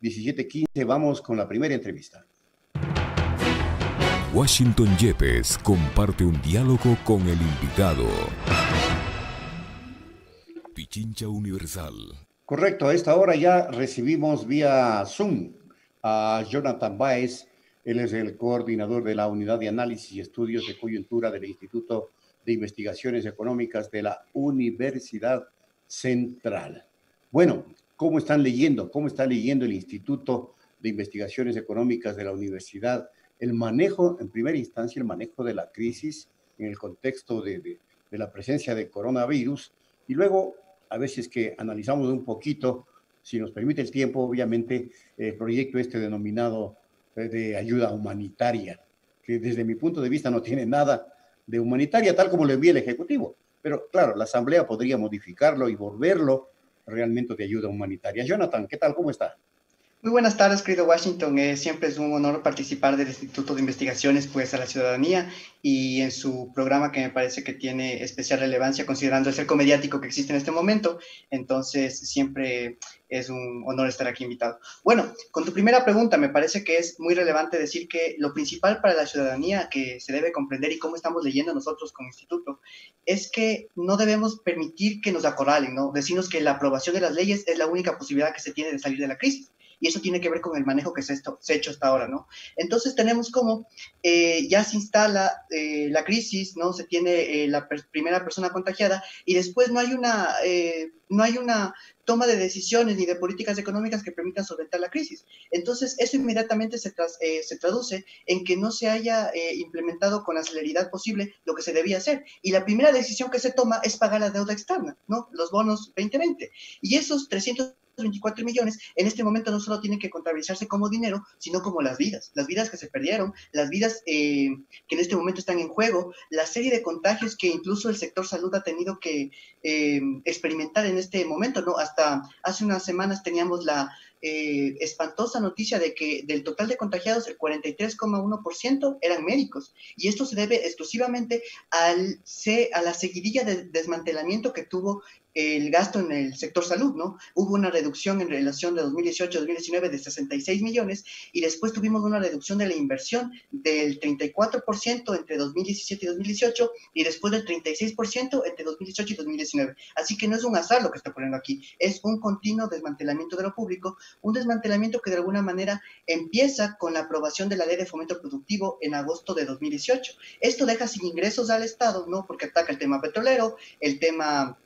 17:15. Vamos con la primera entrevista. Washington Yepes comparte un diálogo con el invitado. Pichincha Universal. Correcto, a esta hora ya recibimos vía Zoom a Jonathan Báez. Él es el coordinador de la Unidad de Análisis y Estudios de Coyuntura del Instituto de Investigaciones Económicas de la Universidad Central. Bueno, ¿cómo están leyendo? ¿Cómo está leyendo el Instituto de Investigaciones Económicas de la Universidad el manejo, en primera instancia, el manejo de la crisis en el contexto de la presencia de coronavirus? Y luego, a veces que analizamos un poquito, si nos permite el tiempo, obviamente, el proyecto denominado de ayuda humanitaria, que desde mi punto de vista no tiene nada de humanitaria, tal como lo envía el Ejecutivo. Pero claro, la Asamblea podría modificarlo y volverlo realmente de ayuda humanitaria. Jonathan, ¿qué tal? ¿Cómo está? Muy buenas tardes, querido Washington. Siempre es un honor participar del Instituto de Investigaciones pues, a la Ciudadanía y en su programa que me parece que tiene especial relevancia considerando el cerco mediático que existe en este momento. Entonces, siempre es un honor estar aquí invitado. Bueno, con tu primera pregunta, me parece que es muy relevante decir que lo principal para la ciudadanía que se debe comprender y cómo estamos leyendo nosotros como instituto es que no debemos permitir que nos acorralen, ¿no? Decirnos que la aprobación de las leyes es la única posibilidad que se tiene de salir de la crisis. Y eso tiene que ver con el manejo que se ha hecho hasta ahora, ¿no? Entonces tenemos como ya se instala la crisis, ¿no? Se tiene la primera persona contagiada y después no hay una toma de decisiones ni de políticas económicas que permitan solventar la crisis. Entonces, eso inmediatamente se traduce en que no se haya implementado con la celeridad posible lo que se debía hacer. Y la primera decisión que se toma es pagar la deuda externa, ¿no? Los bonos 2020. Y esos 324 millones en este momento no solo tienen que contabilizarse como dinero, sino como las vidas que se perdieron, las vidas que en este momento están en juego, la serie de contagios que incluso el sector salud ha tenido que experimentar en este momento, ¿no? Hasta hace unas semanas teníamos la espantosa noticia de que del total de contagiados el 43,1% eran médicos, y esto se debe exclusivamente a la seguidilla de desmantelamiento que tuvo el gasto en el sector salud, ¿no? Hubo una reducción en relación de 2018 a 2019 de 66 millones y después tuvimos una reducción de la inversión del 34% entre 2017 y 2018 y después del 36% entre 2018 y 2019. Así que no es un azar lo que está poniendo aquí, es un continuo desmantelamiento de lo público, un desmantelamiento que de alguna manera empieza con la aprobación de la Ley de Fomento Productivo en agosto de 2018. Esto deja sin ingresos al Estado, ¿no? Porque ataca el tema petrolero, el tema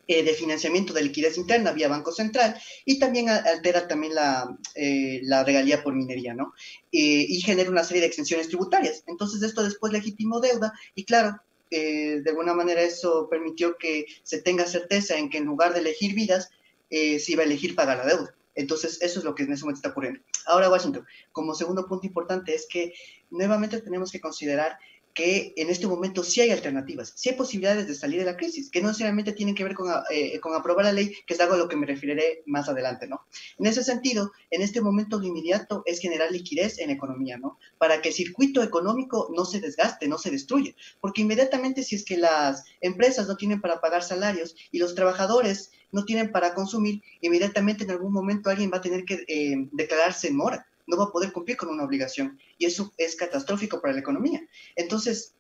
de financiamiento de liquidez interna vía Banco Central y también altera también la regalía por minería, ¿no? Y genera una serie de exenciones tributarias. Entonces esto después legitimó deuda y claro, de alguna manera eso permitió que se tenga certeza en que en lugar de elegir vidas, se iba a elegir pagar la deuda. Entonces eso es lo que en ese momento está ocurriendo. Ahora, Washington, como segundo punto importante es que nuevamente tenemos que considerar que en este momento sí hay alternativas, sí hay posibilidades de salir de la crisis, que no necesariamente tienen que ver con aprobar la ley, que es algo a lo que me referiré más adelante, ¿no? En ese sentido, en este momento lo inmediato es generar liquidez en la economía, ¿no? Para que el circuito económico no se desgaste, no se destruya, porque inmediatamente si es que las empresas no tienen para pagar salarios y los trabajadores no tienen para consumir, inmediatamente en algún momento alguien va a tener que declararse en mora, no va a poder cumplir con una obligación y eso es catastrófico para la economía. Entonces,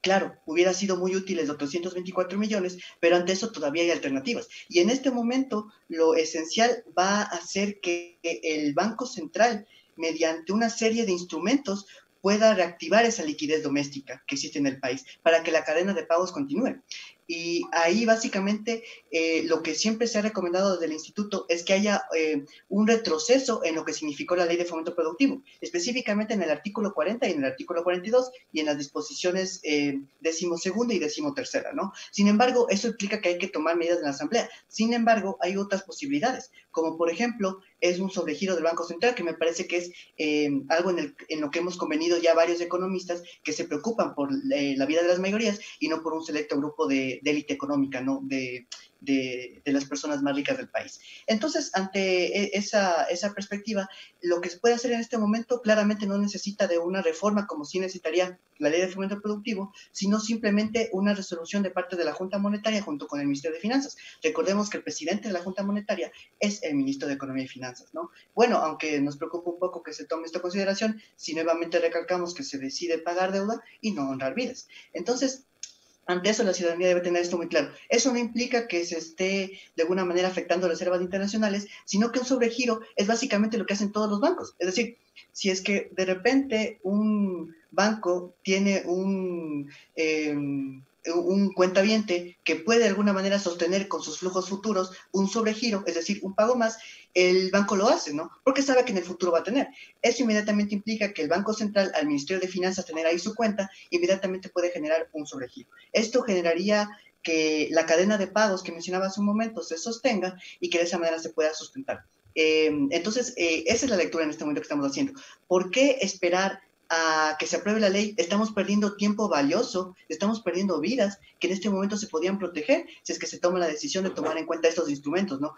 claro, hubiera sido muy útiles los 324 millones, pero ante eso todavía hay alternativas. Y en este momento lo esencial va a ser que el Banco Central, mediante una serie de instrumentos, pueda reactivar esa liquidez doméstica que existe en el país para que la cadena de pagos continúe. Y ahí básicamente lo que siempre se ha recomendado desde el instituto es que haya un retroceso en lo que significó la Ley de Fomento Productivo, específicamente en el artículo 40 y en el artículo 42 y en las disposiciones 12ª y 13ª, ¿no? Sin embargo, eso implica que hay que tomar medidas en la Asamblea. Sin embargo, hay otras posibilidades, como por ejemplo, es un sobregiro del Banco Central, que me parece que es algo en lo que hemos convenido ya varios economistas que se preocupan por la vida de las mayorías y no por un selecto grupo de élite económica, ¿no? De de las personas más ricas del país. Entonces, ante esa perspectiva, lo que se puede hacer en este momento claramente no necesita de una reforma como sí necesitaría la ley de fomento productivo, sino simplemente una resolución de parte de la Junta Monetaria junto con el Ministerio de Finanzas. Recordemos que el presidente de la Junta Monetaria es el ministro de Economía y Finanzas, ¿no? Bueno, aunque nos preocupa un poco que se tome esto en consideración, si nuevamente recalcamos que se decide pagar deuda y no honrar vidas. Entonces, ante eso, la ciudadanía debe tener esto muy claro. Eso no implica que se esté de alguna manera afectando reservas internacionales, sino que un sobregiro es básicamente lo que hacen todos los bancos. Es decir, si es que de repente un banco tiene un cuentaviente que puede de alguna manera sostener con sus flujos futuros un sobregiro, es decir, un pago más, el banco lo hace, ¿no? Porque sabe que en el futuro va a tener. Eso inmediatamente implica que el Banco Central, al Ministerio de Finanzas, tener ahí su cuenta, inmediatamente puede generar un sobregiro. Esto generaría que la cadena de pagos que mencionaba hace un momento se sostenga y que de esa manera se pueda sustentar. Entonces, esa es la lectura en este momento que estamos haciendo. ¿Por qué esperar a que se apruebe la ley? Estamos perdiendo tiempo valioso, estamos perdiendo vidas que en este momento se podían proteger si es que se toma la decisión de tomar en cuenta estos instrumentos, ¿no?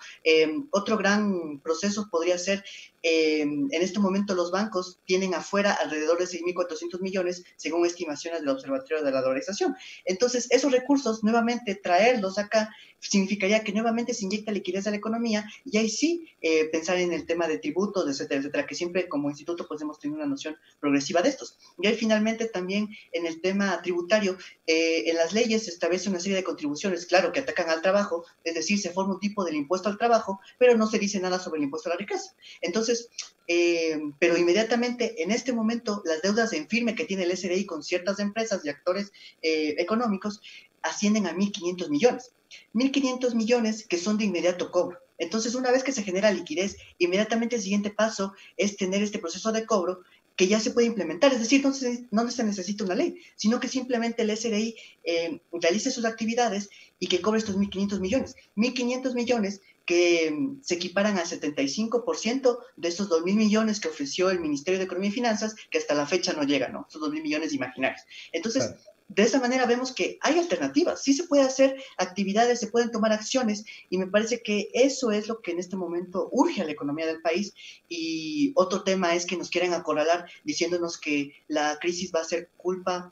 Otro gran proceso podría ser, en este momento los bancos tienen afuera alrededor de 6.400 millones, según estimaciones del Observatorio de la Dolarización. Entonces, esos recursos, nuevamente traerlos acá, significaría que nuevamente se inyecta liquidez a la economía y ahí sí pensar en el tema de tributos, etcétera, etcétera, que siempre como instituto pues hemos tenido una noción progresiva de estos. Y ahí finalmente también en el tema tributario, en las leyes se establece una serie de contribuciones, claro, que atacan al trabajo, es decir, se forma un tipo del impuesto al trabajo, pero no se dice nada sobre el impuesto a la riqueza. Entonces, pero inmediatamente en este momento las deudas en firme que tiene el SRI con ciertas empresas y actores económicos ascienden a 1.500 millones. 1.500 millones que son de inmediato cobro. Entonces, una vez que se genera liquidez, inmediatamente el siguiente paso es tener este proceso de cobro que ya se puede implementar. Es decir, no se necesita una ley, sino que simplemente el SRI realice sus actividades y que cobre estos 1.500 millones. 1.500 millones que se equiparan al 75% de estos 2.000 millones que ofreció el Ministerio de Economía y Finanzas, que hasta la fecha no llegan, ¿no? Esos 2.000 millones imaginarios. Entonces, claro, de esa manera vemos que hay alternativas, sí se puede hacer actividades, se pueden tomar acciones, y me parece que eso es lo que en este momento urge a la economía del país. Y otro tema es que nos quieren acorralar diciéndonos que la crisis va a ser culpa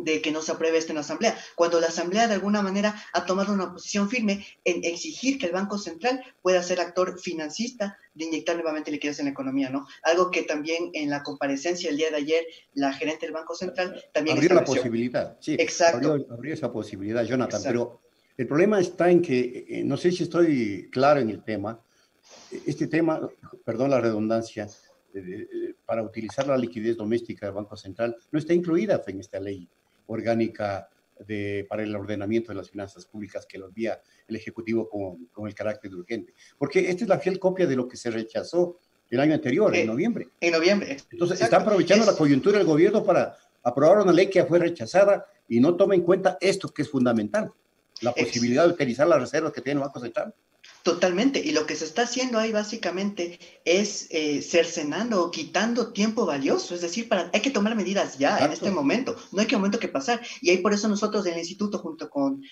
de que no se apruebe esto en la Asamblea, cuando la Asamblea de alguna manera ha tomado una posición firme en exigir que el Banco Central pueda ser actor financista de inyectar nuevamente liquidez en la economía, ¿no? Algo que también en la comparecencia el día de ayer, la gerente del Banco Central también abrió la posibilidad, sí, exacto, abrió esa posibilidad, Jonathan, exacto. Pero el problema está en que, no sé si estoy claro en el tema, este tema, perdón la redundancia, para utilizar la liquidez doméstica del Banco Central no está incluida en esta ley orgánica para el ordenamiento de las finanzas públicas que lo envía el Ejecutivo con el carácter de urgente. Porque esta es la fiel copia de lo que se rechazó el año anterior, en noviembre. En noviembre. Entonces, exacto, está aprovechando la coyuntura del gobierno para aprobar una ley que ya fue rechazada y no toma en cuenta esto que es fundamental, la posibilidad de utilizar las reservas que tiene el Banco Central. Totalmente, y lo que se está haciendo ahí básicamente es cercenando o quitando tiempo valioso, es decir, hay que tomar medidas ya, exacto, en este momento, no hay que momento que pasar, y ahí por eso nosotros en el instituto, junto con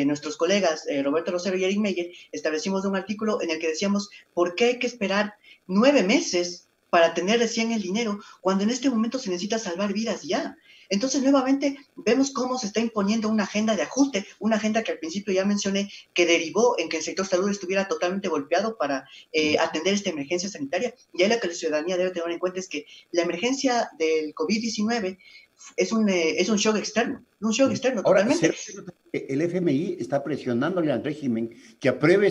nuestros colegas Roberto Rosero y Eric Meyer, establecimos un artículo en el que decíamos, ¿por qué hay que esperar 9 meses para tener recién el dinero, cuando en este momento se necesita salvar vidas ya? Entonces, nuevamente, vemos cómo se está imponiendo una agenda de ajuste, una agenda que al principio ya mencioné, que derivó en que el sector salud estuviera totalmente golpeado para atender esta emergencia sanitaria. Y ahí lo que la ciudadanía debe tener en cuenta es que la emergencia del COVID-19 es un shock externo, Ahora, totalmente. El FMI está presionándole al régimen que apruebe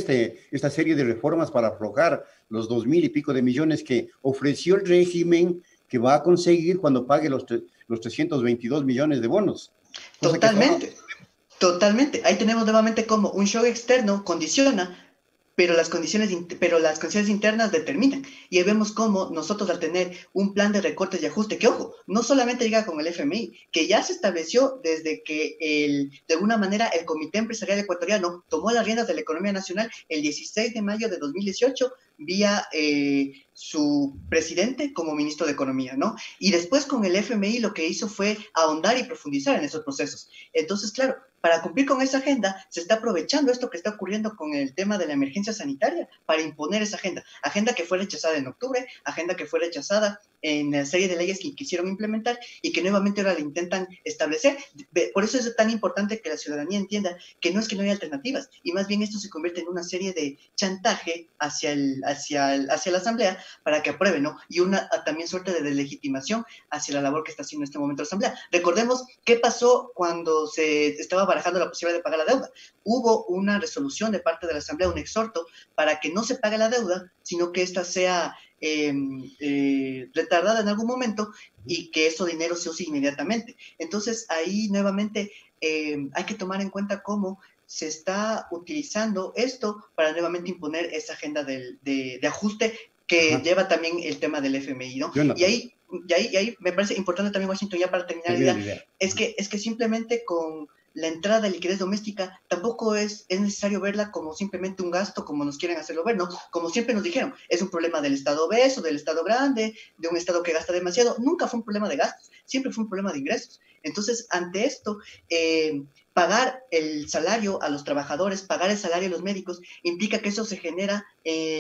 esta serie de reformas para aflojar los 2.000 y pico de millones que ofreció el régimen que va a conseguir cuando pague los 322 millones de bonos. Totalmente. Ahí tenemos nuevamente cómo un shock externo condiciona, pero las condiciones internas determinan. Y ahí vemos cómo nosotros, al tener un plan de recortes y ajuste, que ojo, no solamente llega con el FMI, que ya se estableció desde que de alguna manera el Comité Empresarial Ecuatoriano tomó las riendas de la economía nacional el 16 de mayo de 2018, vía su presidente como ministro de Economía, ¿no? Y después con el FMI lo que hizo fue ahondar y profundizar en esos procesos. Entonces, claro, para cumplir con esa agenda, se está aprovechando esto que está ocurriendo con el tema de la emergencia sanitaria para imponer esa agenda. Agenda que fue rechazada en octubre, agenda que fue rechazada en la serie de leyes que quisieron implementar y que nuevamente ahora la intentan establecer. Por eso es tan importante que la ciudadanía entienda que no es que no hay alternativas, y más bien esto se convierte en una serie de chantaje hacia la Asamblea para que apruebe, ¿no? Y una también suerte de deslegitimación hacia la labor que está haciendo en este momento la Asamblea. Recordemos qué pasó cuando se estaba barajando la posibilidad de pagar la deuda. Hubo una resolución de parte de la Asamblea, un exhorto para que no se pague la deuda, sino que ésta sea retardada en algún momento y que ese dinero se use inmediatamente. Entonces, ahí nuevamente hay que tomar en cuenta cómo se está utilizando esto para nuevamente imponer esa agenda de ajuste que lleva también el tema del FMI, ¿no? Y ahí me parece importante también, Washington, ya para terminar la idea, es que simplemente con la entrada de liquidez doméstica tampoco es necesario verla como simplemente un gasto, como nos quieren hacerlo ver, ¿no? Como siempre nos dijeron, es un problema del Estado obeso, del Estado grande, de un Estado que gasta demasiado. Nunca fue un problema de gastos, siempre fue un problema de ingresos. Entonces, ante esto, pagar el salario a los trabajadores, pagar el salario a los médicos, implica que eso se genera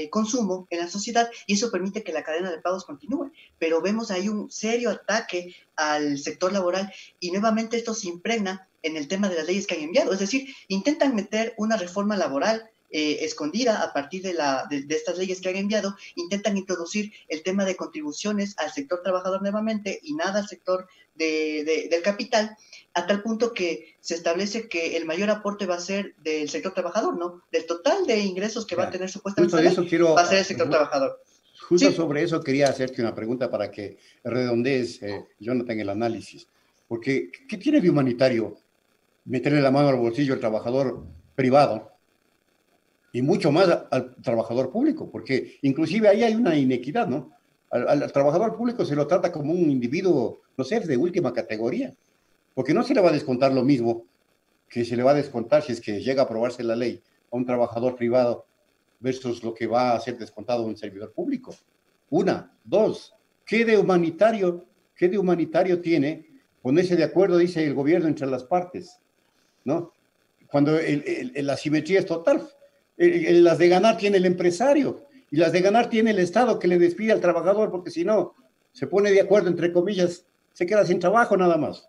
consumo en la sociedad y eso permite que la cadena de pagos continúe. Pero vemos ahí un serio ataque al sector laboral y nuevamente esto se impregna en el tema de las leyes que han enviado. Es decir, intentan meter una reforma laboral escondida a partir de estas leyes que han enviado, intentan introducir el tema de contribuciones al sector trabajador nuevamente y nada al sector del capital, a tal punto que se establece que el mayor aporte va a ser del sector trabajador, ¿no? Del total de ingresos que va a tener supuestamente va a ser el sector trabajador. Justo sobre eso quería hacerte una pregunta para que redondees, Jonathan, el análisis. Porque, ¿qué tiene de humanitario meterle la mano al bolsillo al trabajador privado y mucho más al trabajador público? Porque inclusive ahí hay una inequidad, ¿no? Al trabajador público se lo trata como un individuo, no sé, de última categoría, porque no se le va a descontar lo mismo que se le va a descontar si es que llega a aprobarse la ley a un trabajador privado versus lo que va a ser descontado a un servidor público. Una, dos, ¿qué de humanitario tiene ponerse de acuerdo, dice el gobierno, entre las partes, ¿no? Cuando la asimetría es total. Las de ganar tiene el empresario y las de ganar tiene el Estado, que le despide al trabajador porque si no se pone de acuerdo, entre comillas, se queda sin trabajo nada más.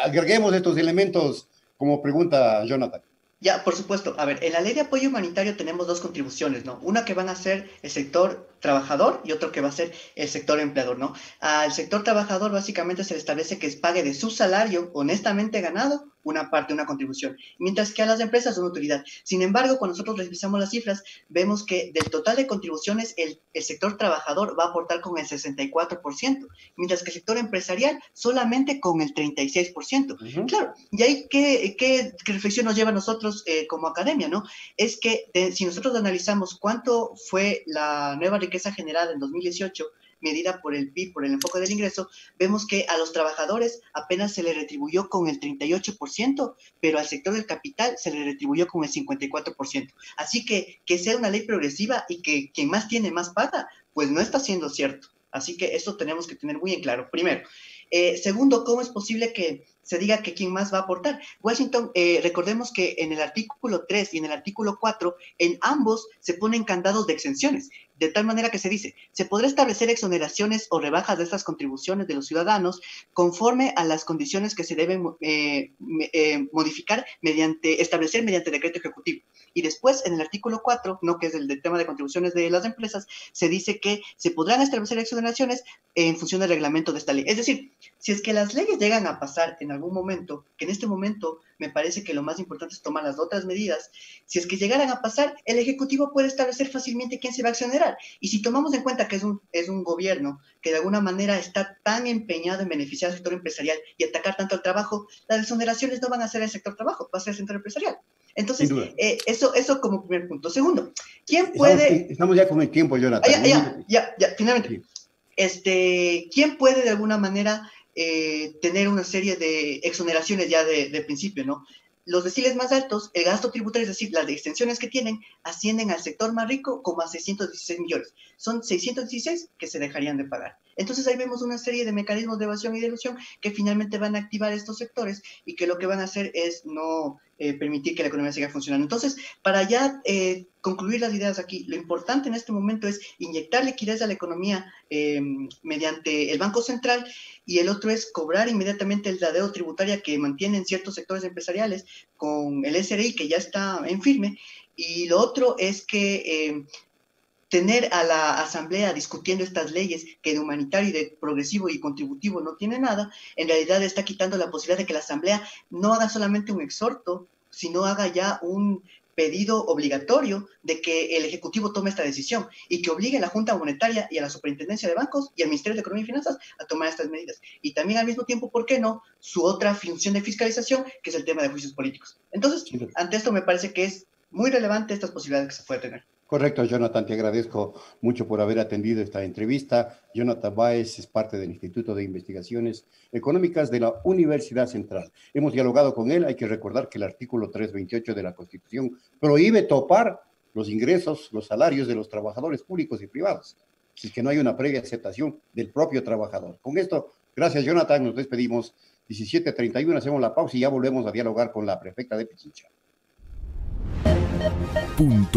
Agreguemos estos elementos como pregunta Jonathan. Ya, por supuesto. A ver, en la ley de apoyo humanitario tenemos dos contribuciones, ¿no? Una que van a ser el sector trabajador y otro que va a ser el sector empleador, ¿no? Al sector trabajador básicamente se le establece que pague de su salario honestamente ganado una parte, una contribución, mientras que a las empresas una utilidad. Sin embargo, cuando nosotros revisamos las cifras, vemos que del total de contribuciones, el sector trabajador va a aportar con el 64%, mientras que el sector empresarial solamente con el 36%. Claro, y ahí, ¿qué reflexión nos lleva a nosotros como academia, ¿no? Es que si nosotros analizamos cuánto fue la nueva riqueza generada en 2018, medida por el PIB, por el enfoque del ingreso, vemos que a los trabajadores apenas se le retribuyó con el 38%, pero al sector del capital se le retribuyó con el 54%. Así que sea una ley progresiva y que quien más tiene más paga, pues no está siendo cierto. Así que eso tenemos que tener muy en claro, primero. Segundo, ¿cómo es posible que se diga que quién más va a aportar? Washington, recordemos que en el artículo 3 y en el artículo 4, en ambos se ponen candados de exenciones, de tal manera que se dice, se podrá establecer exoneraciones o rebajas de estas contribuciones de los ciudadanos conforme a las condiciones que se deben modificar establecer mediante decreto ejecutivo. Y después, en el artículo 4, ¿no? Que es el del tema de contribuciones de las empresas, se dice que se podrán establecer exoneraciones en función del reglamento de esta ley. Es decir, si es que las leyes llegan a pasar en algún momento, que en este momento me parece que lo más importante es tomar las otras medidas, si es que llegaran a pasar, el Ejecutivo puede establecer fácilmente quién se va a exonerar. Y si tomamos en cuenta que es un gobierno que de alguna manera está tan empeñado en beneficiar al sector empresarial y atacar tanto al trabajo, las exoneraciones no van a ser el sector trabajo, va a ser el sector empresarial. Entonces, eso como primer punto. Segundo, ¿quién puede...? Estamos ya con el tiempo, Jonathan. Ya, finalmente. Sí. ¿Quién puede de alguna manera tener una serie de exoneraciones ya de principio, ¿no? los deciles más altos, el gasto tributario, es decir, las extensiones que tienen, ascienden al sector más rico como a 616 millones. Son 616 que se dejarían de pagar. Entonces ahí vemos una serie de mecanismos de evasión y de ilusión que finalmente van a activar estos sectores y que lo que van a hacer es no permitir que la economía siga funcionando. Entonces, para ya concluir las ideas aquí, lo importante en este momento es inyectar liquidez a la economía mediante el Banco Central, y el otro es cobrar inmediatamente la deuda tributaria que mantienen ciertos sectores empresariales con el SRI, que ya está en firme, y lo otro es que tener a la asamblea discutiendo estas leyes que de humanitario y de progresivo y contributivo no tiene nada, en realidad está quitando la posibilidad de que la asamblea no haga solamente un exhorto, sino haga ya un pedido obligatorio de que el Ejecutivo tome esta decisión y que obligue a la Junta Monetaria y a la Superintendencia de Bancos y al Ministerio de Economía y Finanzas a tomar estas medidas. Y también al mismo tiempo, ¿por qué no?, su otra función de fiscalización, que es el tema de juicios políticos. Entonces, ante esto me parece que es muy relevante estas posibilidades que se puede tener. Correcto, Jonathan, te agradezco mucho por haber atendido esta entrevista. Jonathan Báez es parte del Instituto de Investigaciones Económicas de la Universidad Central. Hemos dialogado con él. Hay que recordar que el artículo 328 de la Constitución prohíbe topar los ingresos, los salarios de los trabajadores públicos y privados, si es que no hay una previa aceptación del propio trabajador. Con esto, gracias, Jonathan, nos despedimos. 17:31, hacemos la pausa y ya volvemos a dialogar con la prefecta de Pichincha. Punto.